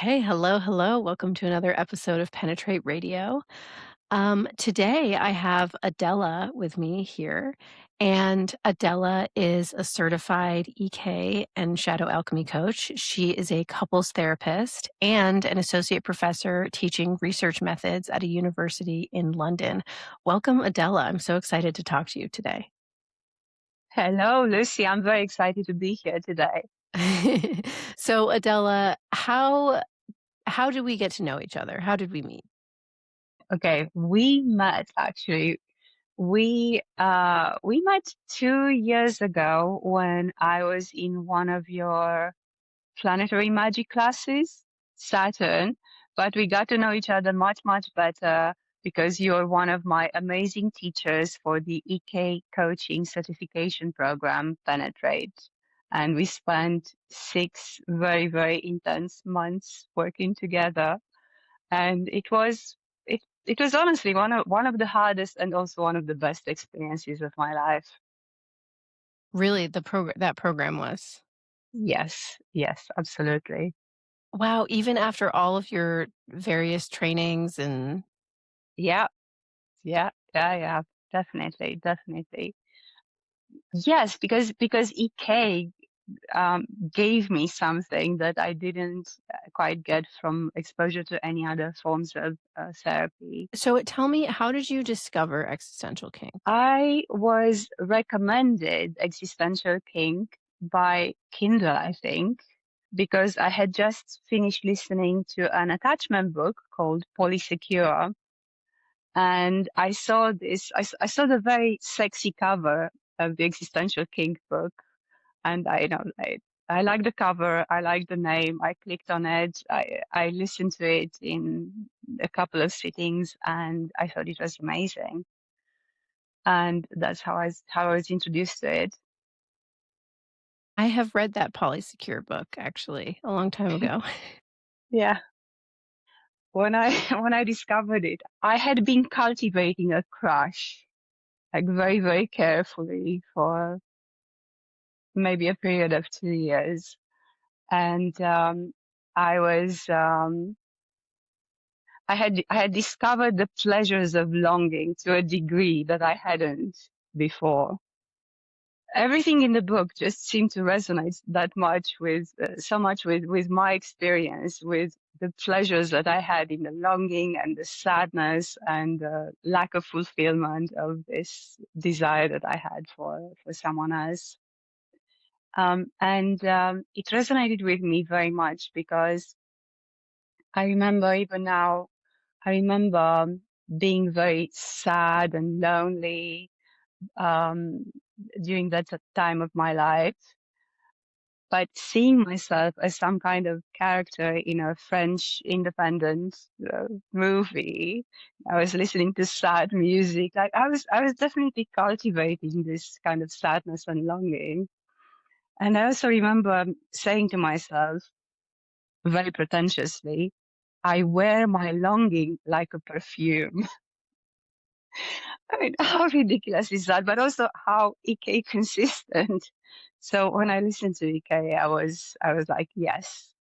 Hey, hello, hello. Welcome to another episode of Penetrate Radio. Today I have Adela with me here, and Adela is a certified EK and shadow alchemy coach. She is a couples therapist and an associate professor teaching research methods at a university in London. Welcome, Adela. I'm so excited to talk to you today. Hello, Lucy. I'm very excited to be here today. So, Adela, how did we get to know each other? How did we meet? Okay, we met actually. We met 2 years ago when I was in one of your planetary magic classes, Saturn, but we got to know each other much, much better because you're one of my amazing teachers for the EK coaching certification program, Penetrate. And we spent 6 very intense months working together. And it was honestly one of the hardest and also one of the best experiences of my life. Really, that program was. Yes, yes, absolutely. Wow, even after all of your various trainings and Yeah. Yeah, definitely, definitely. Yes, because EK gave me something that I didn't quite get from exposure to any other forms of therapy. so tell me, how did you discover Existential Kink? I was recommended Existential Kink by Kindle, I think, because I had just finished listening to an attachment book called Polysecure. And I saw the very sexy cover of the Existential Kink book. And I like the cover. I like the name. I clicked on it. I listened to it in a couple of sittings and I thought it was amazing. And that's how I was introduced to it. I have read that Polysecure book actually a long time ago. Yeah. When I discovered it, I had been cultivating a crush, like very, very carefully for maybe a period of 2 years. And I was I had discovered the pleasures of longing to a degree that I hadn't before. Everything in the book just seemed to resonate that much with so much with my experience, with the pleasures that I had in the longing and the sadness and the lack of fulfillment of this desire that I had for someone else. And it resonated with me very much because I remember even now, I remember being very sad and lonely um, during that time of my life, but seeing myself as some kind of character in a French independent movie. I was listening to sad music. Like I was definitely cultivating this kind of sadness and longing. And I also remember saying to myself very pretentiously, I wear my longing like a perfume. I mean, how ridiculous is that? But also how EK consistent. So when I listened to EK, I was like, yes,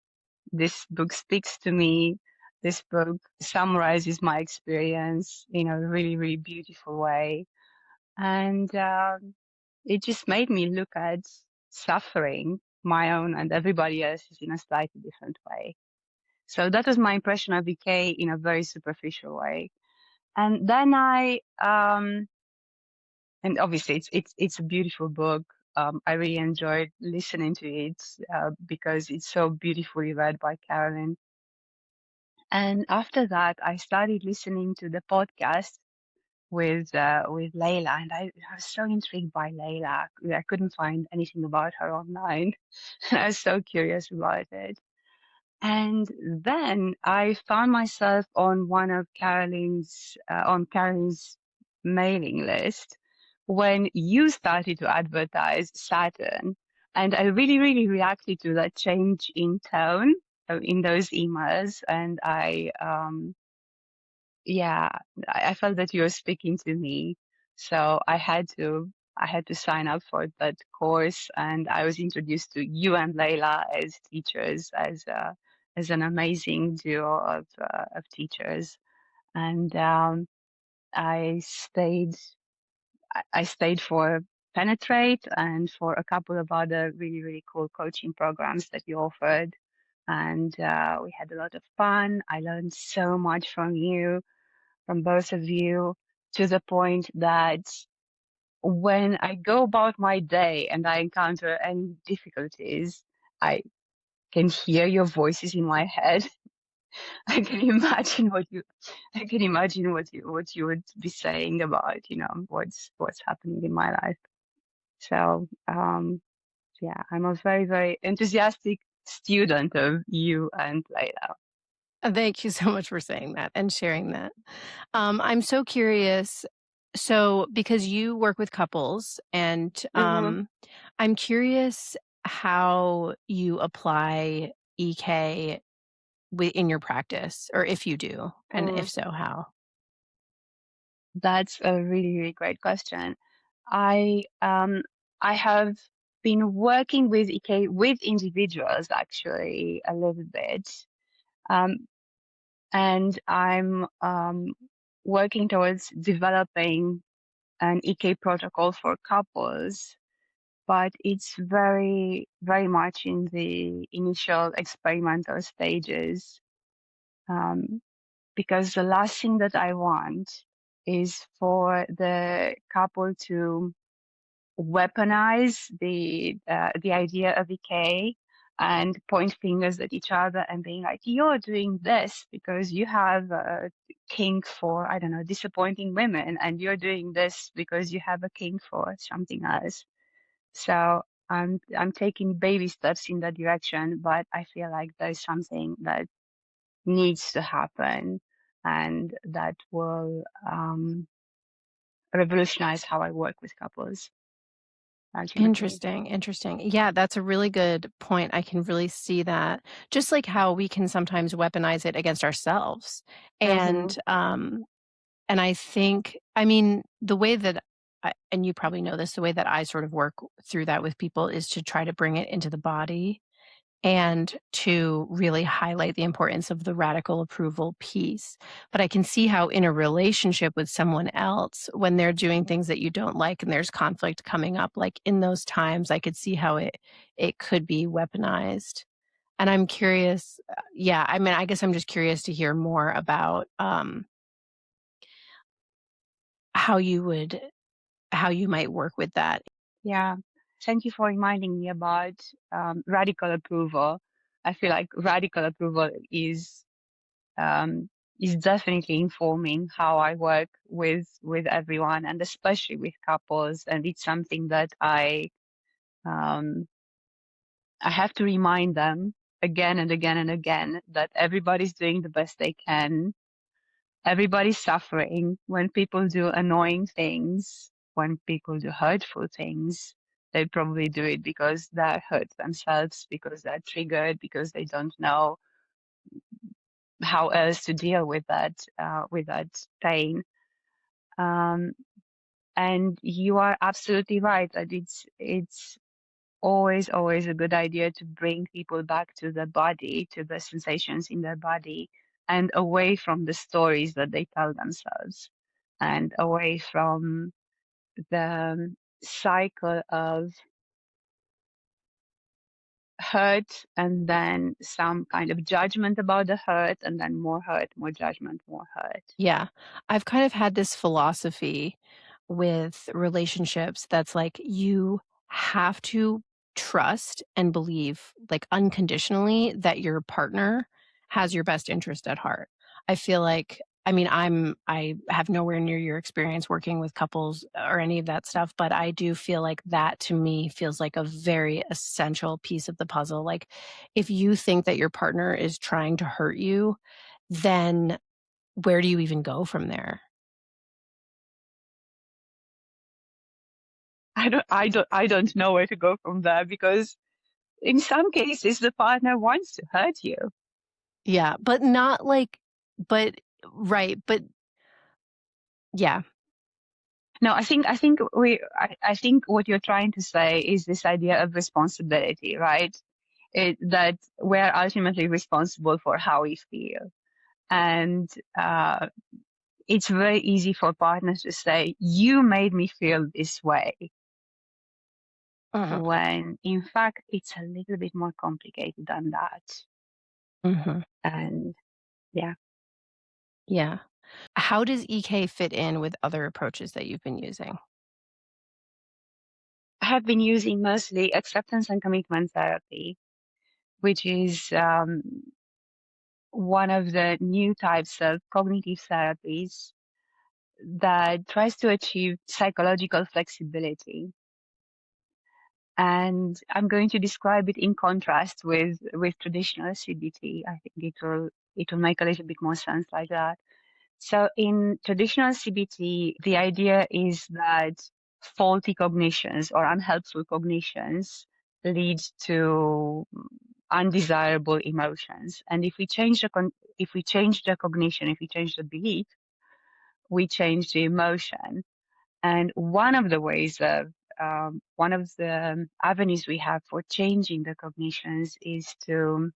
this book speaks to me. This book summarizes my experience in a really, really beautiful way. And it just made me look at suffering, my own and everybody else's, in a slightly different way. So that was my impression of EK in a very superficial way. And then and obviously it's a beautiful book. I really enjoyed listening to it because it's so beautifully read by Carolyn. And after that, I started listening to the podcast with Layla, and I was so intrigued by Layla. I couldn't find anything about her online. I was so curious about it. And then I found myself on one of Carolyn's mailing list when you started to advertise Saturn. And I really, really reacted to that change in tone in those emails. And yeah, I felt that you were speaking to me. So I had to sign up for that course and I was introduced to you and Layla as teachers, as an amazing duo of teachers. And I stayed I stayed for Penetrate and for a couple of other really, really cool coaching programs that you offered. And we had a lot of fun. I learned so much from you, from both of you, to the point that when I go about my day and I encounter any difficulties, I can hear your voices in my head. I can imagine what you would be saying about, what's happening in my life. So, yeah, I'm a very, very enthusiastic student of you and Layla. Thank you so much for saying that and sharing that. I'm so curious. So, because you work with couples, and Hmm. I'm curious how you apply EK in your practice, or if you do, and if Mm, so, how? that's a really, really great question. I um I have been working with EK with individuals actually a little bit. Um, and I'm working towards developing an EK protocol for couples, but it's very, very much in the initial experimental stages. Um, because the last thing that I want is for the couple to weaponize the idea of EK and point fingers at each other and being like, "You're doing this because you have a kink for, I don't know, disappointing women, and you're doing this because you have a kink for something else." So I'm taking baby steps in that direction, but I feel like there's something that needs to happen, and that will revolutionize how I work with couples ultimately. Interesting, interesting. Yeah, that's a really good point. I can really see that. Just like how we can sometimes weaponize it against ourselves. Hmm. And I think, I mean, the way that and you probably know this, the way that I sort of work through that with people is to try to bring it into the body and to really highlight the importance of the radical approval piece. But I can see how in a relationship with someone else, when they're doing things that you don't like and there's conflict coming up, like in those times, I could see how it could be weaponized. And I'm curious, yeah, I mean, I guess I'm just curious to hear more about how you would how you might work with that. Yeah. Thank you for reminding me about radical approval. I feel like radical approval um, is definitely informing how I work with everyone, and especially with couples. And it's something that um, I have to remind them again and again and again that everybody's doing the best they can. Everybody's suffering when people do annoying things, when people do hurtful things. They probably do it because they're hurt themselves, because they're triggered, because they don't know how else to deal with that pain. Um, and you are absolutely right that it's always, always a good idea to bring people back to the body, to the sensations in their body, and away from the stories that they tell themselves, and away from the cycle of hurt and then some kind of judgment about the hurt, and then more hurt, more judgment, more hurt. Yeah. I've kind of had this philosophy with relationships that's like you have to trust and believe, like, unconditionally, that your partner has your best interest at heart. I feel like, I mean, I have nowhere near your experience working with couples or any of that stuff, but I do feel like that to me feels like a very essential piece of the puzzle. Like, if you think that your partner is trying to hurt you, then where do you even go from there? I don't know where to go from there, because in some cases the partner wants to hurt you. Yeah, but not like, but right, but yeah, No, I think what you're trying to say is this idea of responsibility, right? that we're ultimately responsible for how we feel. And it's very easy for partners to say, you made me feel this way, Mhm, when in fact it's a little bit more complicated than that. mhm. And yeah, Yeah. How does EK fit in with other approaches that you've been using? I have been using mostly acceptance and commitment therapy, which is one of the new types of cognitive therapies that tries to achieve psychological flexibility. And I'm going to describe it in contrast with traditional CBT. I think it will make a little bit more sense like that. So in traditional CBT, the idea is that faulty cognitions or unhelpful cognitions lead to undesirable emotions. And if we change the cognition, if we change the belief, we change the emotion. And one of the avenues we have for changing the cognitions is to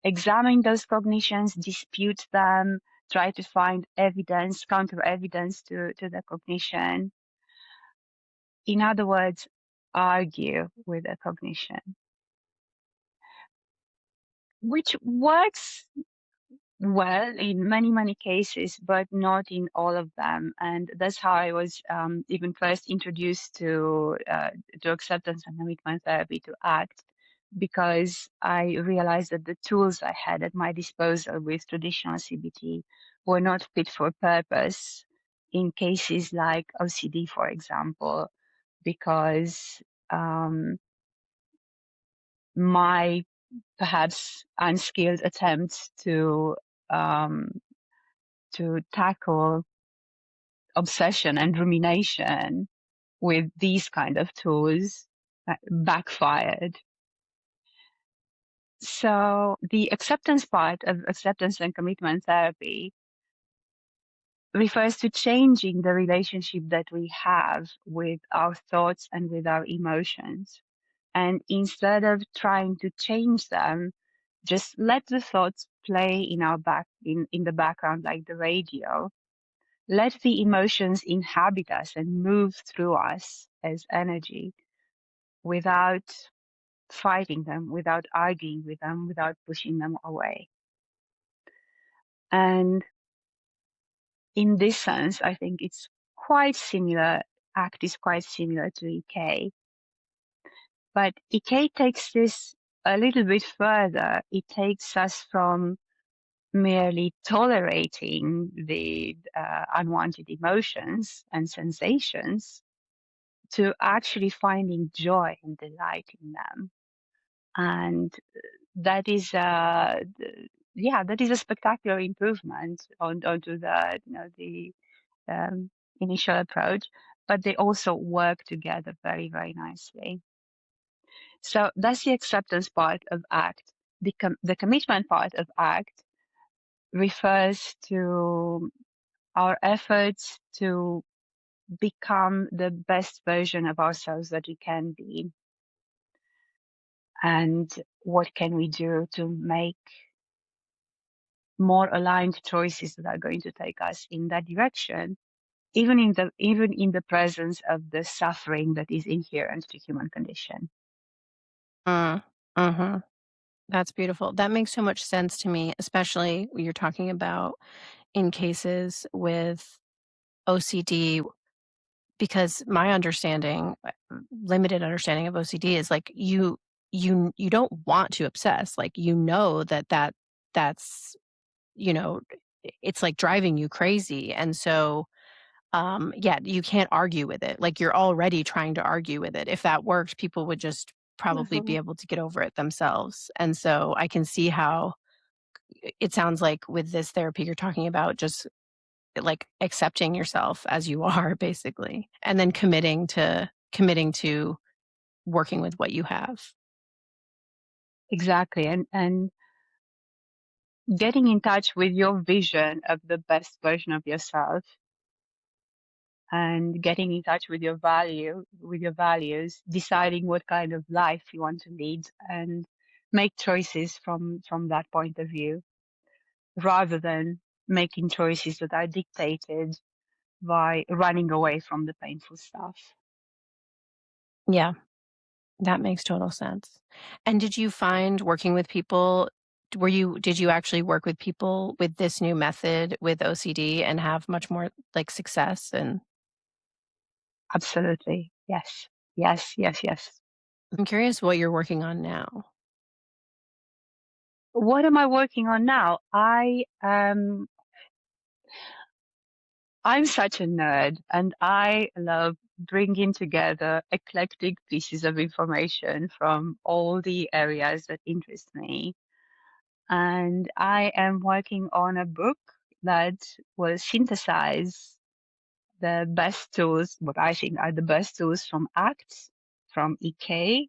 examine those cognitions, dispute them, try to find evidence, counter evidence to the cognition. In other words, argue with the cognition, which works well in many, many cases, but not in all of them. And that's how I was even first introduced to acceptance and commitment therapy, to ACT, because I realized that the tools I had at my disposal with traditional CBT were not fit for purpose in cases like OCD, for example, because um, my perhaps unskilled attempts um, to tackle obsession and rumination with these kind of tools backfired. So the acceptance part of acceptance and commitment therapy refers to changing the relationship that we have with our thoughts and with our emotions. And instead of trying to change them, just let the thoughts play in the background like the radio. Let the emotions inhabit us and move through us as energy without fighting them, without arguing with them, without pushing them away. And in this sense, I think it's quite similar. ACT is quite similar to EK, but EK takes this a little bit further. It takes us from merely tolerating the unwanted emotions and sensations to actually finding joy and delight in them. And that is that is a spectacular improvement onto the initial approach, but they also work together very, very nicely. So that's the acceptance part of ACT. The commitment part of ACT refers to our efforts to become the best version of ourselves that we can be. And what can we do to make more aligned choices that are going to take us in that direction, even in the presence of the suffering that is inherent to human condition. Mm, mhm. That's beautiful. That makes so much sense to me, especially when you're talking about in cases with OCD, because my understanding, limited understanding of OCD is like you don't want to obsess. Like you know that's it's like driving you crazy. And so yeah, you can't argue with it. Like you're already trying to argue with it. If that worked, people would just probably be Mhm. able to get over it themselves. And so I can see how it sounds like with this therapy you're talking about just like accepting yourself as you are basically and then committing to working with what you have. Exactly. And getting in touch with your vision of the best version of yourself and getting in touch with with your values, deciding what kind of life you want to lead, and make choices from that point of view, rather than making choices that are dictated by running away from the painful stuff. Yeah, that makes total sense. And did you find working with people did you actually work with people with this new method with OCD and have much more, like, success? And Absolutely. Yes. Yes, yes, yes. I'm curious what you're working on now. What am I working on now? I'm such a nerd, and I love bringing together eclectic pieces of information from all the areas that interest me. And I am working on a book that will synthesize the best tools, what I think are the best tools from ACT, from EK,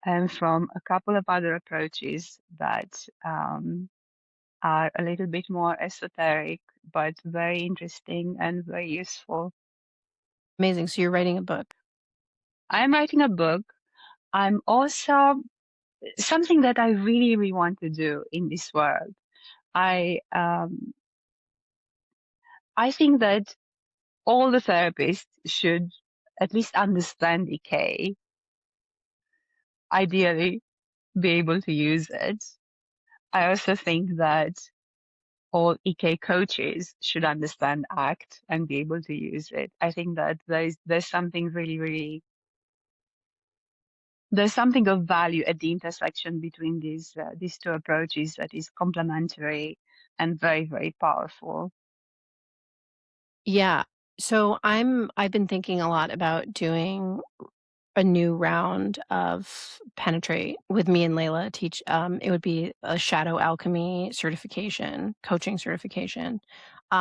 and from a couple of other approaches that are a little bit more esoteric, but very interesting and very useful. Amazing, so you're writing a book. I'm writing a book. I'm also something that I really, really want to do in this world. I um, I think that all the therapists should at least understand EK, ideally be able to use it. I also think that all EK coaches should understand ACT and be able to use it. I think that there's something really, really there's something of value at the intersection between these two approaches that is complementary and very, very powerful. Yeah. So I've been thinking a lot about doing a new round of Penetrate with me and Layla teach, it would be a shadow alchemy certification, coaching certification,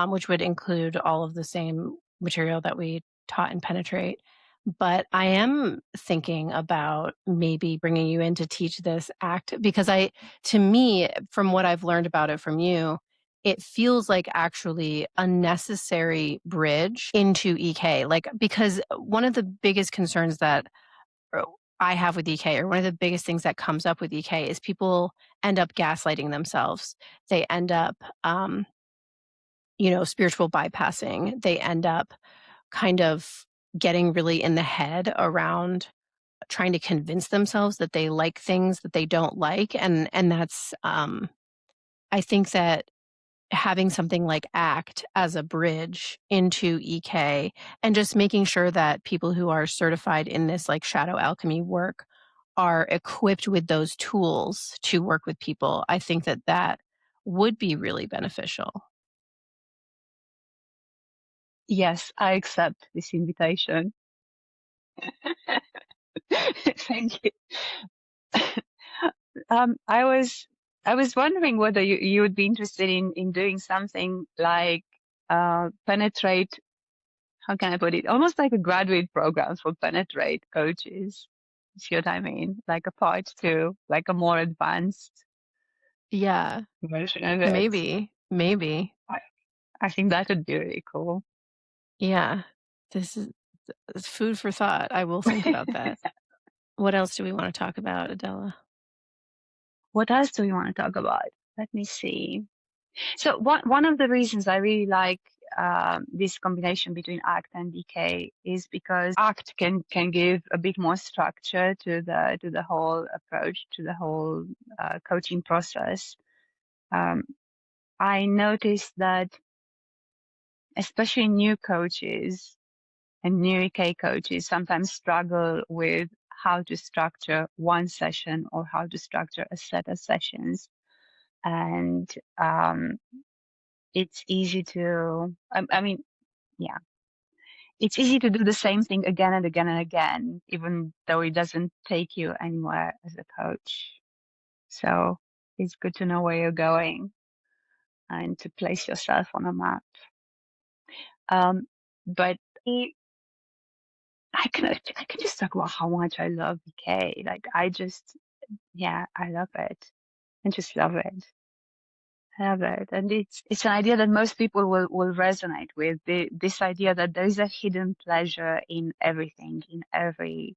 which would include all of the same material that we taught in Penetrate. But I am thinking about maybe bringing you in to teach this act because to me, from what I've learned about it from you, it feels like actually a necessary bridge into EK. Like, because one of the biggest concerns that I have with EK, or one of the biggest things that comes up with EK, is people end up gaslighting themselves. They end up, spiritual bypassing. They end up kind of getting really in the head around trying to convince themselves that they like things that they don't like, and that's, I think that having something like ACT as a bridge into EK and just making sure that people who are certified in this like shadow alchemy work are equipped with those tools to work with people, I think that that would be really beneficial. Yes, I accept this invitation. Thank you. Um, I was I was wondering whether you would be interested in doing something like penetrate, how can I put it? Almost like a graduate program for penetrate coaches. See what I mean? Like a part two, like a more advanced Yeah, version of it. maybe. I, I think that would be really cool. Yeah. This is it's food for thought. I will think about that. What else do we want to talk about, Adela? What else do we want to talk about? Let me see. So one of the reasons I really like this combination between ACT and DK is because ACT can give a bit more structure to the whole approach, to the whole coaching process. Um, I noticed that especially new coaches and new EK coaches sometimes struggle with how to structure one session or how to structure a set of sessions. And um, it's easy to, I mean, yeah, it's easy to do the same thing again and again and again, even though it doesn't take you anywhere as a coach. So it's good to know where you're going and to place yourself on a map. Um, but I can just talk about how much I love BK. Like I just, yeah, I love it. I just love it. I love it. And it's an idea that most people will resonate with. This idea that there is a hidden pleasure in everything, in every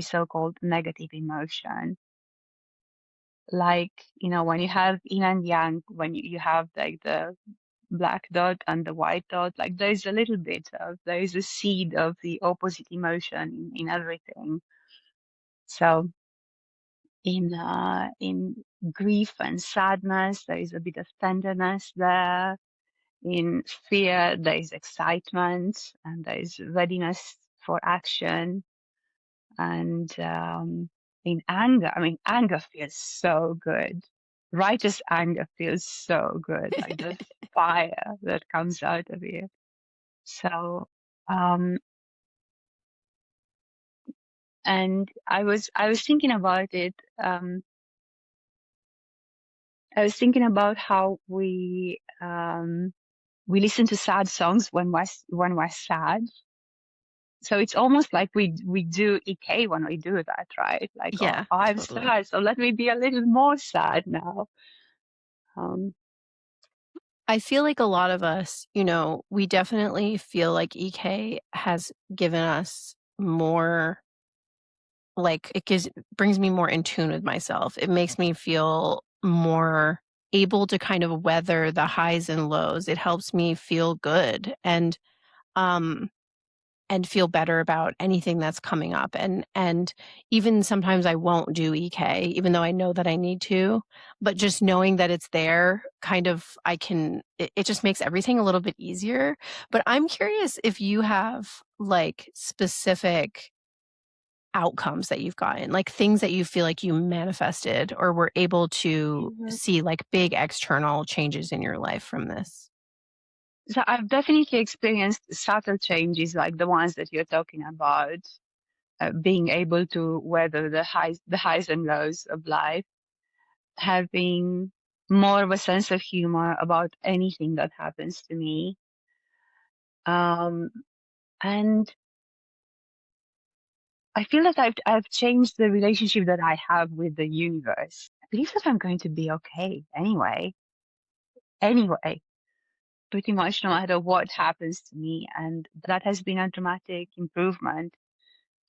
so-called negative emotion. Like, when you have yin and yang, when you have like the black dot and the white dot, like there is a seed of the opposite emotion in everything. So in grief and sadness, there is a bit of tenderness there. In fear, there is excitement and there is readiness for action. And in anger, I mean, anger feels so good. Righteous anger feels so good, like the fire that comes out of you. So, um, and I was thinking about it. I was thinking about how we listen to sad songs when we're sad. So it's almost like we do EK when we do that, right? Like, oh, Yeah, I'm totally. sad, so let me be a little more sad now. Um, I feel like a lot of us, we definitely feel like EK has given us more, like, it brings me more in tune with myself. It makes me feel more able to kind of weather the highs and lows. It helps me feel good um and feel better about anything that's coming up. And even sometimes I won't do EK, even though I know that I need to, but just knowing that it's there, kind of, it just makes everything a little bit easier. But I'm curious if you have like specific outcomes that you've gotten, like things that you feel like you manifested or were able to Mhm. see like big external changes in your life from this. So I've definitely experienced subtle changes like the ones that you're talking about, being able to weather the highs and lows of life, having more of a sense of humor about anything that happens to me. Um, and I feel that I've changed the relationship that I have with the universe. I believe that I'm going to be okay anyway. Anyway, pretty much no matter what happens to me, and that has been a dramatic improvement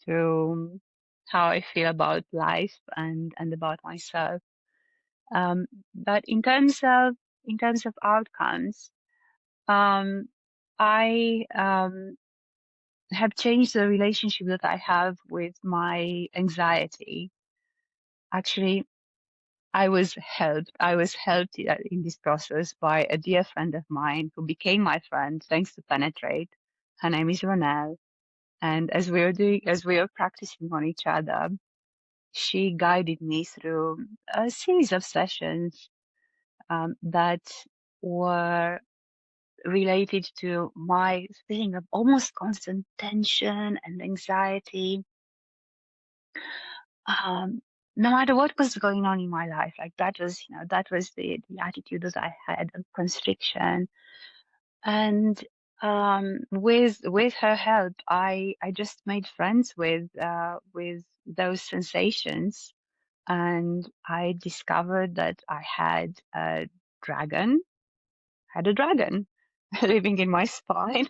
to how I feel about life and about myself. Um, but in terms of outcomes, um, I have changed the relationship that I have with my anxiety. Actually, I was helped in this process by a dear friend of mine who became my friend thanks to Penetrate. Her name is Ronelle. And as we were practicing on each other, she guided me through a series of sessions that were related to my feeling of almost constant tension and anxiety. um, no matter what was going on in my life, like that was the attitude that I had of constriction. And with her help, I just made friends with those sensations, and I discovered that I dragon, had a dragon living in my spine.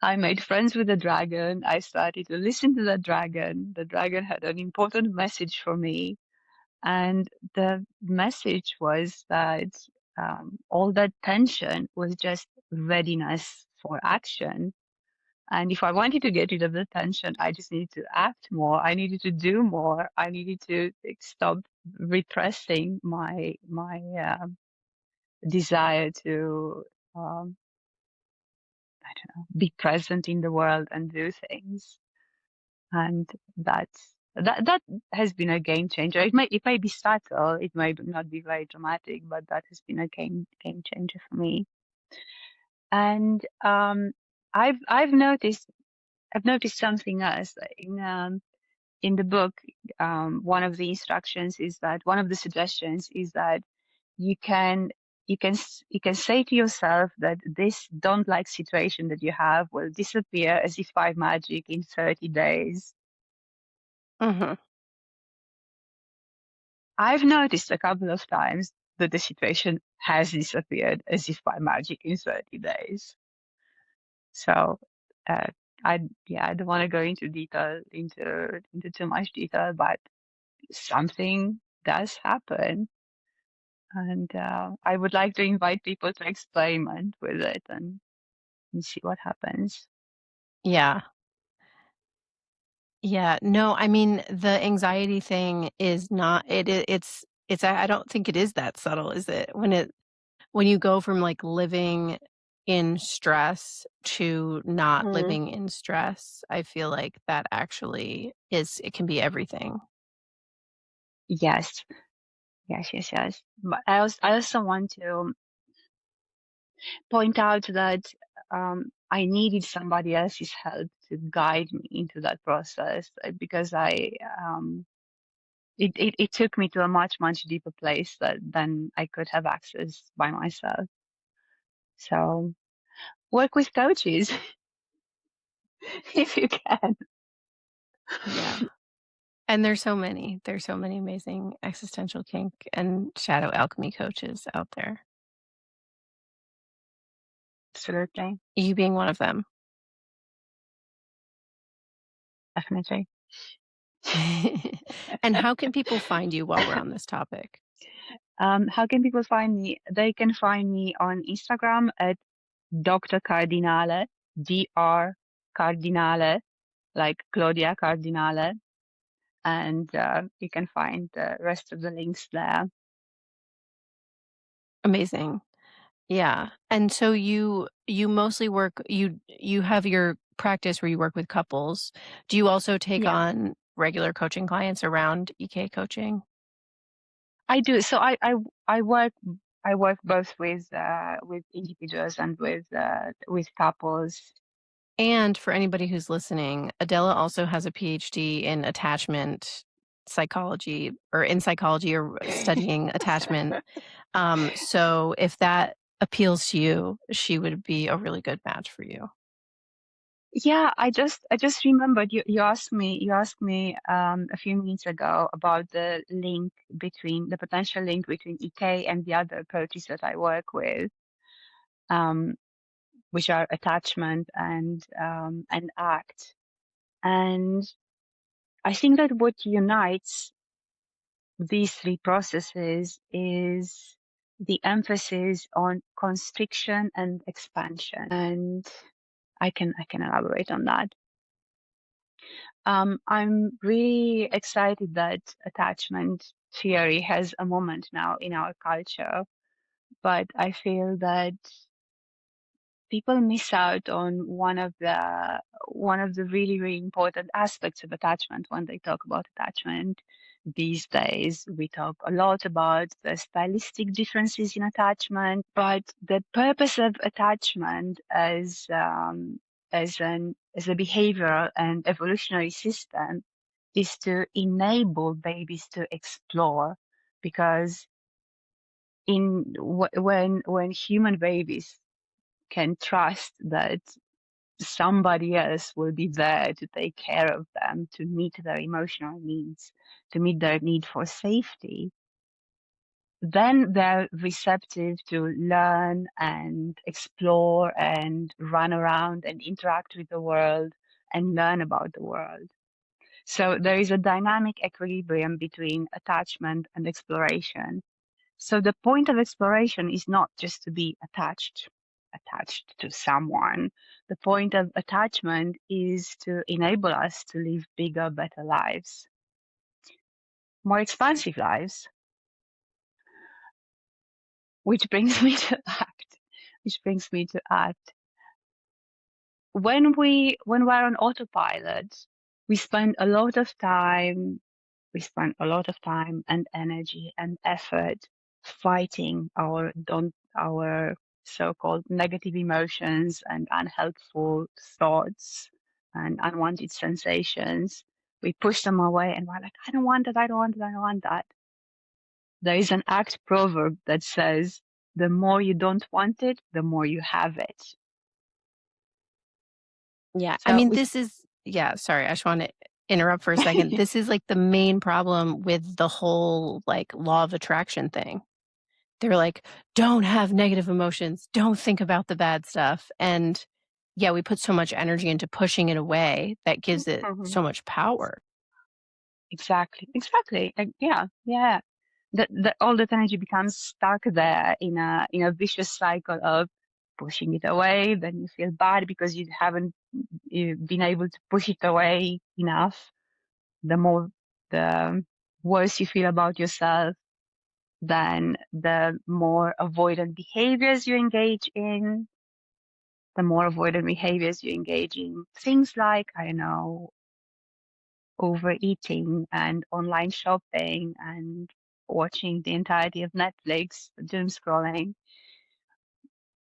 I made friends with the dragon. I started to listen to the dragon. The dragon had an important message for me. And the message was that all that tension was just readiness for action. And if I wanted to get rid of the tension, I just needed to act more. I needed to do more. I needed to like, stop repressing my desire to um, I don't know, be present in the world and do things. And that has been a game changer. It may be subtle, it may not be very dramatic, but that has been a game changer for me. And I've noticed something else in the book. One of the instructions is that one of the suggestions is that you can you can say to yourself that this don't like situation that you have will disappear as if by magic in 30 days. Mhm. I've noticed a couple of times that the situation has disappeared as if by magic in 30 days. So uh, I don't want to go into too much detail, but something does happen, and I would like to invite people to experiment with it and see what happens. Yeah. Yeah. No, I mean, the anxiety thing is not it's I don't think it is that subtle, is it? When you go from, like, living in stress to not Mm. living in stress, I feel like that actually it can be everything. Yes, yes. But I also want to point out that I needed somebody else's help to guide me into that process because it took me to a much deeper place than I could have accessed by myself. So work with coaches if you can. Yeah. And there's so many amazing existential kink and shadow alchemy coaches out there, Absolutely, you being one of them. definitely. And how can people find you while we're on this topic? How can people find me? They can find me on Instagram at Dr. Cardinale, Dr. Cardinale, like Claudia Cardinale, and you can find the rest of the links there. Amazing. Yeah. And so you mostly work you have your practice where you work with couples. Do you also take Yeah, on regular coaching clients around EK coaching? I do. So I work both with individuals and with couples. And for anybody who's listening, Adela also has a PhD in attachment psychology or in psychology or studying attachment. So if that appeals to you, she would be a really good match for you. Yeah, I just remembered you asked me a few minutes ago about the potential link between EK and the other coaches that I work with, um, which are attachment and ACT. And I think that what unites these three processes is the emphasis on constriction and expansion. And I can elaborate on that. I'm really excited that attachment theory has a moment now in our culture, but I feel that people miss out on one of the really important aspects of attachment when they talk about attachment these days. We talk a lot about the stylistic differences in attachment, but the purpose of attachment as a behavioral and evolutionary system is to enable babies to explore, because when human babies can trust that somebody else will be there to take care of them, to meet their emotional needs, to meet their need for safety, then they're receptive to learn and explore and run around and interact with the world and learn about the world. So there is a dynamic equilibrium between attachment and exploration. So the point of exploration is not just to be attached to someone. The point of attachment is to enable us to live bigger, better lives, more expansive lives, which brings me to act, which brings me to act. When we're on autopilot, we spend a lot of time we spend a lot of time and energy and effort fighting our so-called negative emotions and unhelpful thoughts and unwanted sensations. We push them away and we're like, I don't want that, I don't want that, I don't want that. There is an act proverb that says, the more you don't want it, the more you have it. Yeah, I So mean, we, this is yeah, sorry, I just wanna interrupt for a second. This is, like, the main problem with the whole, like, law of attraction thing, they're like, "Don't have negative emotions. Don't think about the bad stuff." And yeah, we put so much energy into pushing it away that gives it Mhm. so much power. Exactly, exactly. Yeah, yeah. That all that energy becomes stuck there in a vicious cycle of pushing it away. Then you feel bad because you haven't been able to push it away enough. The more, the worse you feel about yourself, then the more avoidant behaviors you engage in, the more avoidant behaviors you engage in. Things like, I don't know, overeating and online shopping and watching the entirety of Netflix, doom scrolling.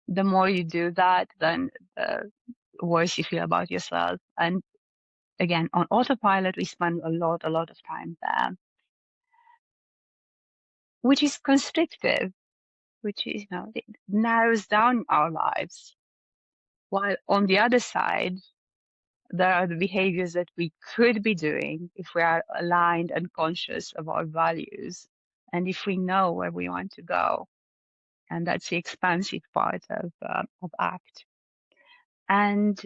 The more you do that, then the worse you feel about yourself. And again, on autopilot, we spend a lot of time there, which is constrictive, which is, it narrows down our lives. While on the other side, there are the behaviors that we could be doing if we are aligned and conscious of our values and if we know where we want to go. And that's the expansive part of ACT. And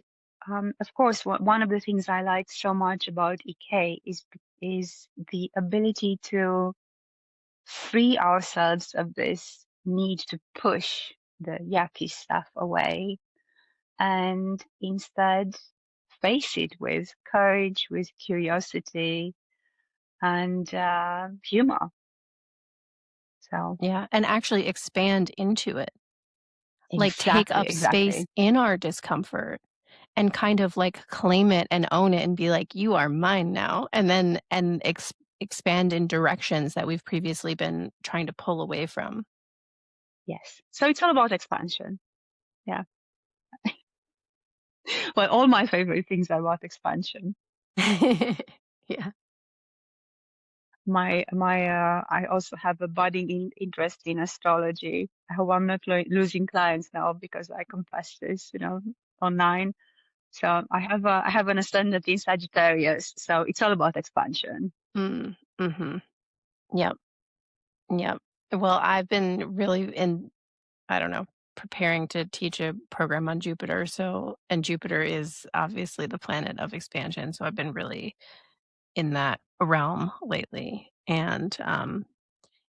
of course, one of the things I like so much about EK is the ability to free ourselves of this need to push the yucky stuff away and instead face it with courage, with curiosity, and humor. So Yeah, and actually expand into it. Like, take exactly, up space exactly. in our discomfort and kind of, like, claim it and own it and be like, "You are mine now," and then expand in directions that we've previously been trying to pull away from. Yes. So it's all about expansion. Yeah. Well, all my favorite things are about expansion. Yeah. I also have a budding interest in astrology. I hope I'm not losing clients now because I confess this, online. So I have an ascendant in Sagittarius. So it's all about expansion. Mm, mhm. Yep, yep. Well, I've been really I don't know, preparing to teach a program on Jupiter, so and Jupiter is obviously the planet of expansion, so I've been really in that realm lately, and,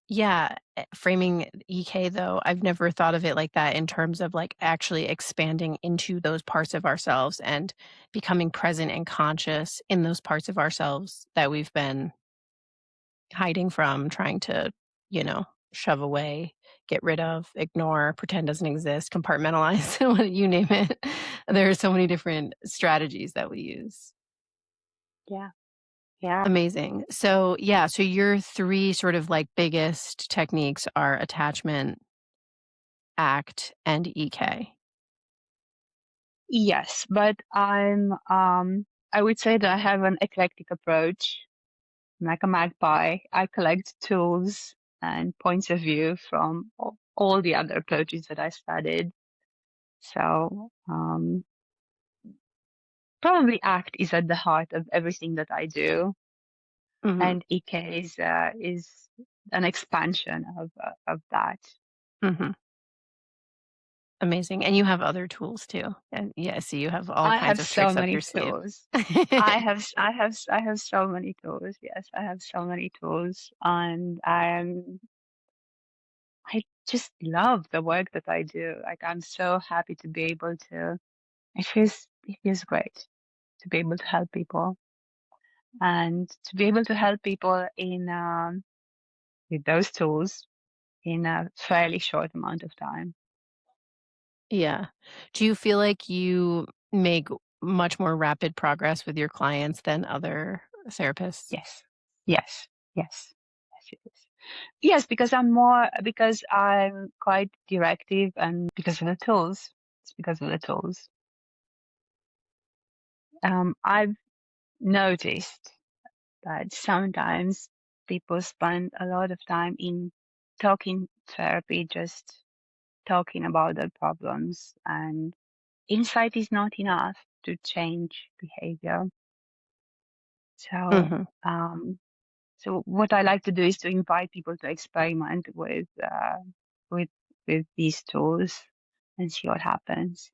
yeah, framing EK though, I've never thought of it like that in terms of, like, actually expanding into those parts of ourselves and becoming present and conscious in those parts of ourselves that we've been hiding from, trying to, you know, shove away, get rid of, ignore, pretend doesn't exist, compartmentalize, what you name it. There are so many different strategies that we use. Yeah. Yeah. Amazing. So, yeah, so your 3 sort of, like, biggest techniques are attachment, ACT, and EK. Yes, but I would say that I have an eclectic approach. Like a magpie, I collect tools and points of view from all the other approaches that I studied. So probably ACT is at the heart of everything that I do, Mhm, and EK is an expansion of that. mhm. Amazing, and you have other tools too, and yeah, so you have all I kinds have of so tricks up many your sleeve. tools. I have so many tools. Yes, I have so many tools, and I just love the work that I do. Like I'm so happy to be able to. It feels great to be able to help people and to be able to help people in with those tools in a fairly short amount of time. Yeah. Do you feel like you make much more rapid progress with your clients than other therapists? Yes, yes, yes, yes, it is. Yes, because I'm quite directive and because of the tools. It's because of the tools. I've noticed that sometimes people spend a lot of time in talking therapy, just talking about their problems, and insight is not enough to change behavior. So, Mhm. so what I like to do is to invite people to experiment with with these tools and see what happens.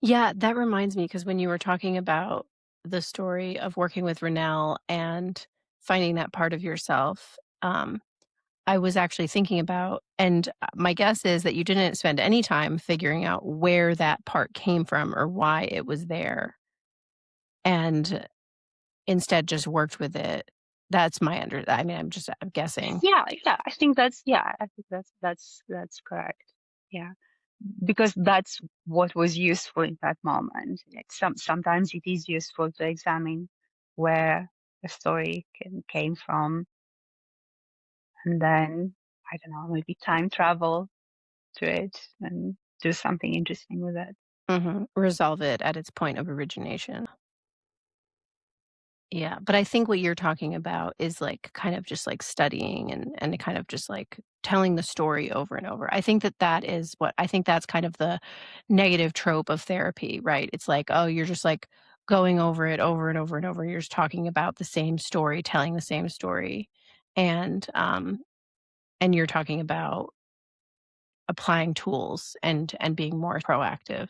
Yeah, that reminds me because when you were talking about the story of working with Ronell and finding that part of yourself, I was actually thinking about and my guess is that you didn't spend any time figuring out where that part came from or why it was there, and instead just worked with it. That's my I mean, I'm guessing. Yeah, yeah, I think that's correct. Yeah, because that's what was useful in that moment. Like sometimes it is useful to examine where a story came from, and then I don't know, maybe time travel to it and do something interesting with it. Mhm. Resolve it at its point of origination. Yeah, but I think what you're talking about is, like, kind of just, like, studying and kind of just, like, telling the story over and over. I think that that is what I think that's kind of the negative trope of therapy, right? It's like, oh, you're just, like, going over it over and over and over. You're just talking about the same story, telling the same story, and, um, and you're talking about applying tools and being more proactive.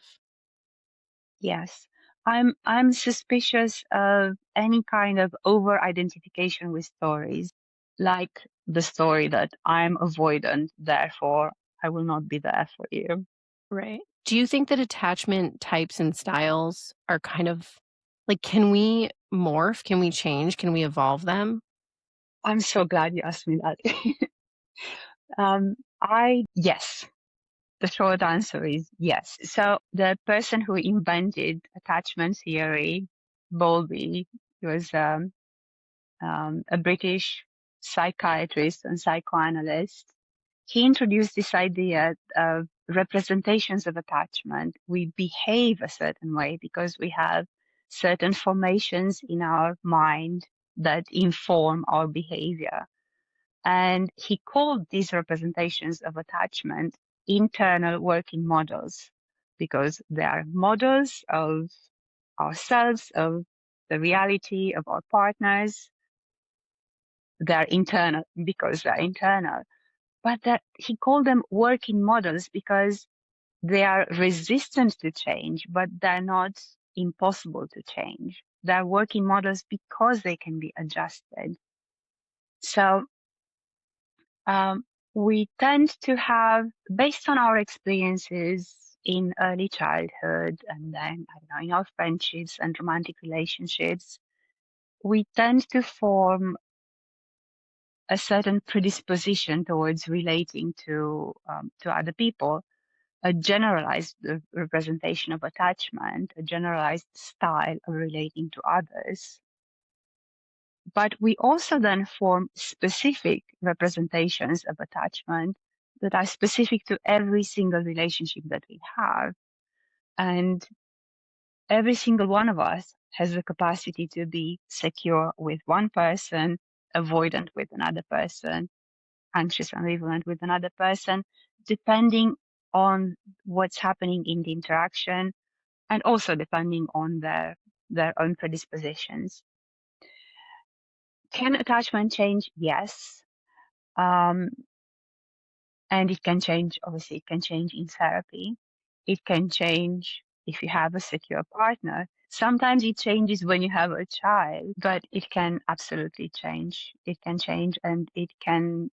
Yes. I'm suspicious of any kind of over identification with stories, like the story that I'm avoidant, therefore I will not be there for you. Right. Do you think that attachment types and styles are kind of like, can we morph? Can we change? Can we evolve them? I'm so glad you asked me that. I yes. The short answer is yes. So the person who invented attachment theory, Bowlby, he was a British psychiatrist and psychoanalyst. He introduced this idea of representations of attachment. We behave a certain way because we have certain formations in our mind that inform our behavior. And he called these representations of attachment internal working models because they are models of ourselves, of the reality of our partners. They're internal because they're internal. But that he called them working models because they are resistant to change, but they're not impossible to change. They're working models because they can be adjusted. So we tend to have, based on our experiences in early childhood and then, I don't know, in our friendships and romantic relationships, we tend to form a certain predisposition towards relating to other people, a generalized representation of attachment, a generalized style of relating to others. But we also then form specific representations of attachment that are specific to every single relationship that we have. And every single one of us has the capacity to be secure with one person, avoidant with another person, anxious, ambivalent with another person, depending on what's happening in the interaction and also depending on their own predispositions. Can attachment change? Yes. Um, and it can change, obviously, it can change in therapy. It can change if you have a secure partner. Sometimes it changes when you have a child, but it can absolutely change. It can change and it can,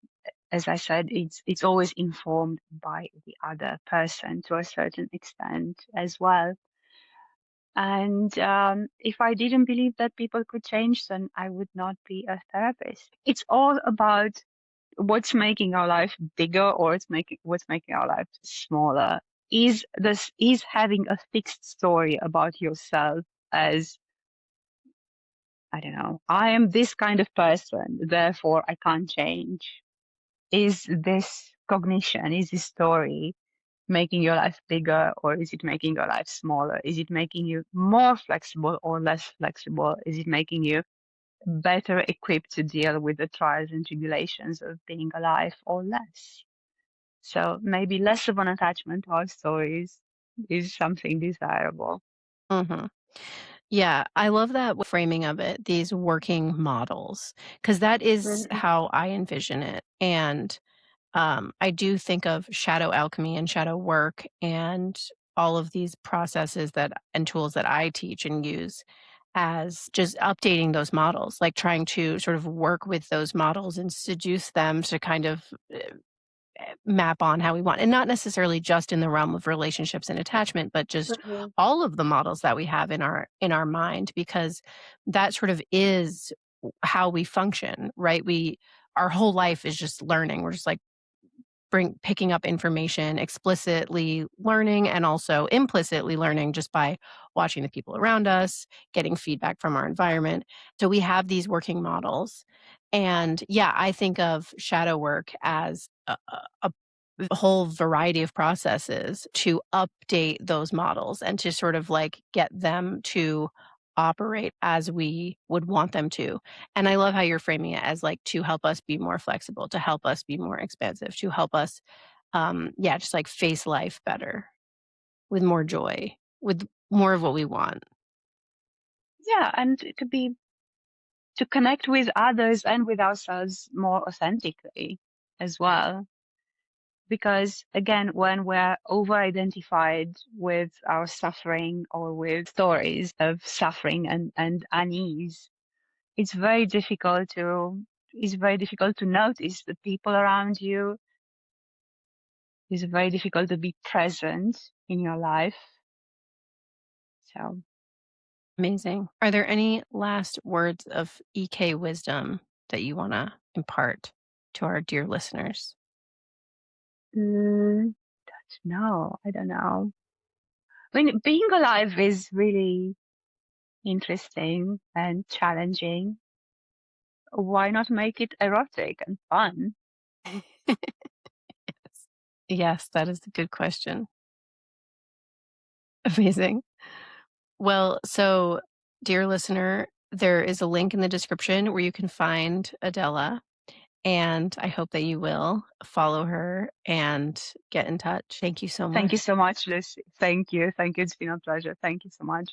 as I said, it's always informed by the other person to a certain extent as well. And if I didn't believe that people could change, then I would not be a therapist. It's all about what's making our life bigger or what's making our life smaller. Is having a fixed story about yourself as, I don't know, I am this kind of person, therefore I can't change. Is this cognition, is this story making your life bigger or is it making your life smaller? Is it making you more flexible or less flexible? Is it making you better equipped to deal with the trials and tribulations of being alive or less? So maybe less of an attachment to our stories is something desirable. Mhm. Yeah, I love that framing of it, these working models, because that is Mhm. how I envision it, and I do think of shadow alchemy and shadow work and all of these processes that and tools that I teach and use as just updating those models, like trying to sort of work with those models and seduce them to kind of map on how we want, and not necessarily just in the realm of relationships and attachment, but just Mhm. all of the models that we have in our mind, because that sort of is how we function, right? We our whole life is just learning. We're just like picking up information, explicitly learning and also implicitly learning just by watching the people around us, getting feedback from our environment. So we have these working models. And yeah, I think of shadow work as a whole variety of processes to update those models and to sort of like get them to operate as we would want them to. And I love how you're framing it as like to help us be more flexible, to help us be more expansive, to help us yeah, just like face life better with more joy, with more of what we want. Yeah, and to connect with others and with ourselves more authentically as well. Because again, when we're over identified with our suffering or with stories of suffering and unease, it's very difficult to it's very difficult to notice the people around you. It's very difficult to be present in your life. So Amazing. Are there any last words of EK wisdom that you want to impart to our dear listeners? mm, no, I don't know. I mean, being alive is really interesting and challenging. Why not make it erotic and fun? Yes, that is a good question. Amazing. Well, so, dear listener, there is a link in the description where you can find Adela, and I hope that you will follow her and get in touch. Thank you so Thank you much. so much, Lucy. Thank you. Thank you. It's been a pleasure. Thank you so much.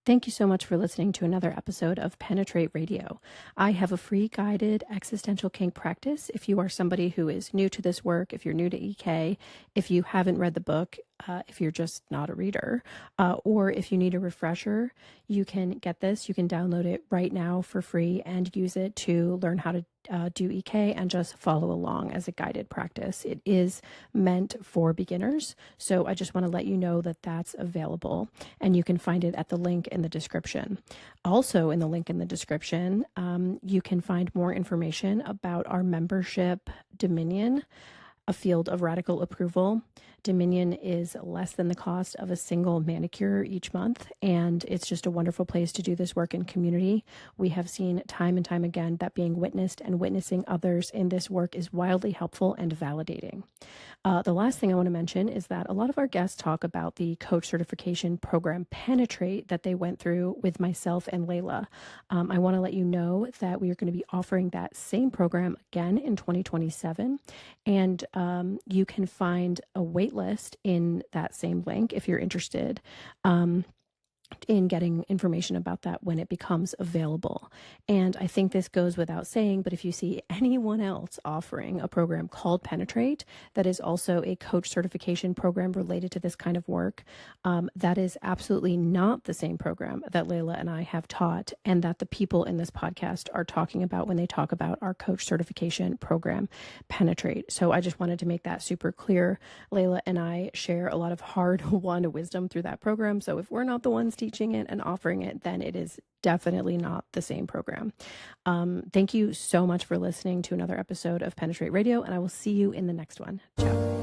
Thank you so much for listening to another episode of Penetrate Radio. I have a free guided existential kink practice. If you are somebody who is new to this work, if you're new to EK, if you haven't read the book, if you're just not a reader, or if you need a refresher, you can get this. You can download it right now for free and use it to learn how to do EK and just follow along as a guided practice. It is meant for beginners. So I just want to let you know that that's available, and you can find it at the link in the description. Also, in the link in the description, you can find more information about our membership Dominion, a field of radical approval. Dominion is less than the cost of a single manicure each month, and it's just a wonderful place to do this work in community. We have seen time and time again that being witnessed and witnessing others in this work is wildly helpful and validating. The last thing I want to mention is that a lot of our guests talk about the coach certification program Penetrate that they went through with myself and Layla. I want to let you know that we are going to be offering that same program again in 2027. And you can find a wait list in that same link if you're interested. In getting information about that when it becomes available. And I think this goes without saying, but if you see anyone else offering a program called Penetrate that is also a coach certification program related to this kind of work, that is absolutely not the same program that Layla and I have taught and that the people in this podcast are talking about when they talk about our coach certification program, Penetrate. So I just wanted to make that super clear. Layla and I share a lot of hard-won wisdom through that program. So if we're not the ones teaching it and offering it, then it is definitely not the same program. Thank you so much for listening to another episode of Penetrate Radio, and I will see you in the next one. Ciao.